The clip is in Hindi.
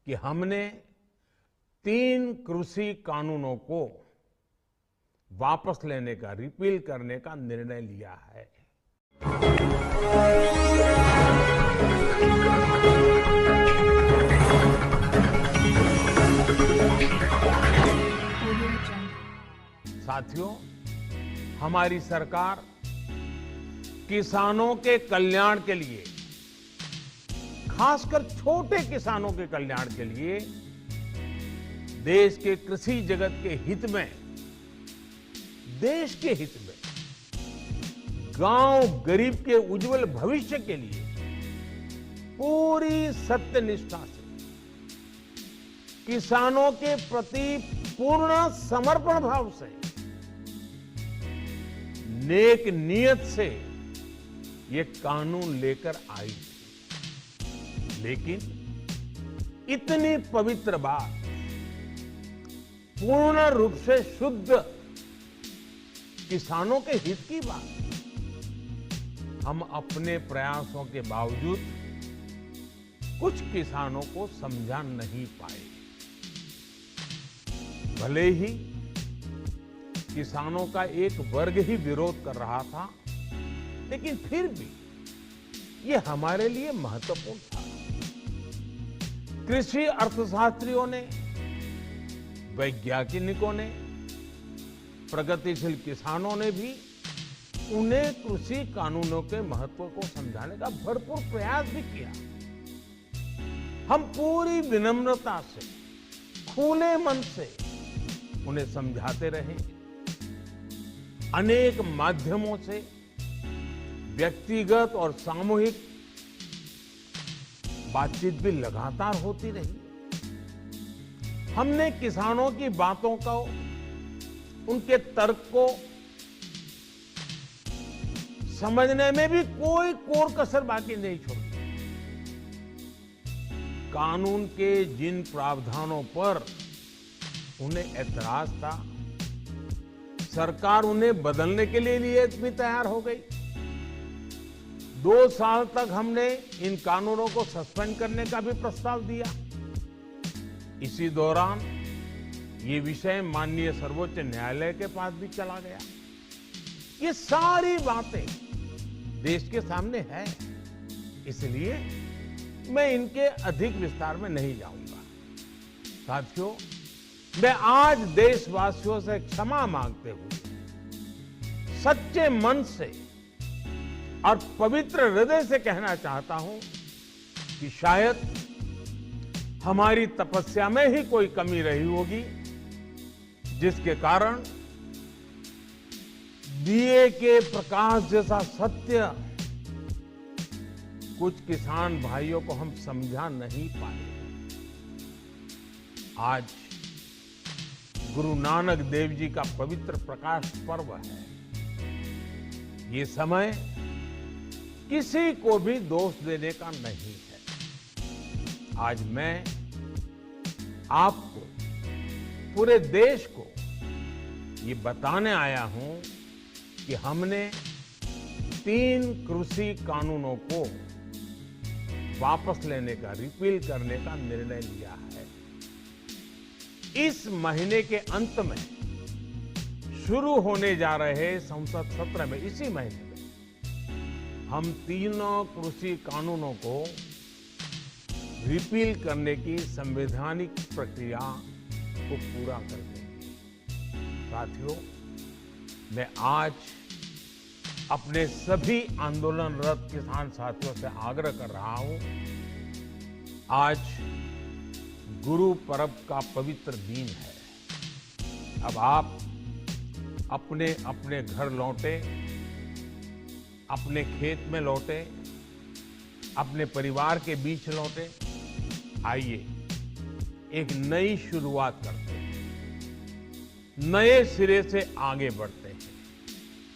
कि हमने 3 कृषि कानूनों को वापस लेने का, रिपील करने का निर्णय लिया है। साथियों, हमारी सरकार किसानों के कल्याण के लिए, खासकर छोटे किसानों के कल्याण के लिए, देश के कृषि जगत के हित में, देश के हित में, गांव गरीब के उज्जवल भविष्य के लिए पूरी सत्यनिष्ठा से, किसानों के प्रति पूर्ण समर्पण भाव से, नेक नियत से ये कानून लेकर आई थी। लेकिन इतनी पवित्र बात, पूर्ण रूप से शुद्ध किसानों के हित की बात, हम अपने प्रयासों के बावजूद कुछ किसानों को समझा नहीं पाए। भले ही किसानों का एक वर्ग ही विरोध कर रहा था, लेकिन फिर भी ये हमारे लिए महत्वपूर्ण था। कृषि अर्थशास्त्रियों ने, वैज्ञानिकों ने, प्रगतिशील किसानों ने भी उन्हें कृषि कानूनों के महत्व को समझाने का भरपूर प्रयास भी किया। हम पूरी विनम्रता से, खुले मन से उन्हें समझाते रहे। अनेक माध्यमों से व्यक्तिगत और सामूहिक बातचीत भी लगातार होती रही। हमने किसानों की बातों को, उनके तर्क को समझने में भी कोई कोर कसर बाकी नहीं छोड़ी। कानून के जिन प्रावधानों पर उन्हें ऐतराज था, सरकार उन्हें बदलने के लिए भी तैयार हो गई। 2 साल तक हमने इन कानूनों को सस्पेंड करने का भी प्रस्ताव दिया। इसी दौरान ये विषय माननीय सर्वोच्च न्यायालय के पास भी चला गया। ये सारी बातें देश के सामने है, इसलिए मैं इनके अधिक विस्तार में नहीं जाऊंगा। साथियों, मैं आज देशवासियों से क्षमा मांगते हुए सच्चे मन से और पवित्र हृदय से कहना चाहता हूं कि शायद हमारी तपस्या में ही कोई कमी रही होगी, जिसके कारण दिए के प्रकाश जैसा सत्य कुछ किसान भाइयों को हम समझा नहीं पाए। आज गुरु नानक देव जी का पवित्र प्रकाश पर्व है। ये समय किसी को भी दोष देने का नहीं है। आज मैं आपको, पूरे देश को ये बताने आया हूं कि हमने 3 कृषि कानूनों को वापस लेने का, रिपील करने का निर्णय लिया है। इस महीने के अंत में शुरू होने जा रहे संसद सत्र में, इसी महीने में, हम 3 कृषि कानूनों को रिपील करने की संवैधानिक प्रक्रिया को पूरा कर देंगे। साथियों, मैं आज अपने सभी आंदोलनरत किसान साथियों से आग्रह कर रहा हूं, आज गुरु पर्व का पवित्र दिन है। अब आप अपने अपने घर लौटे, अपने खेत में लौटे, अपने परिवार के बीच लौटे। आइए एक नई शुरुआत करते हैं, नए सिरे से आगे बढ़ते हैं।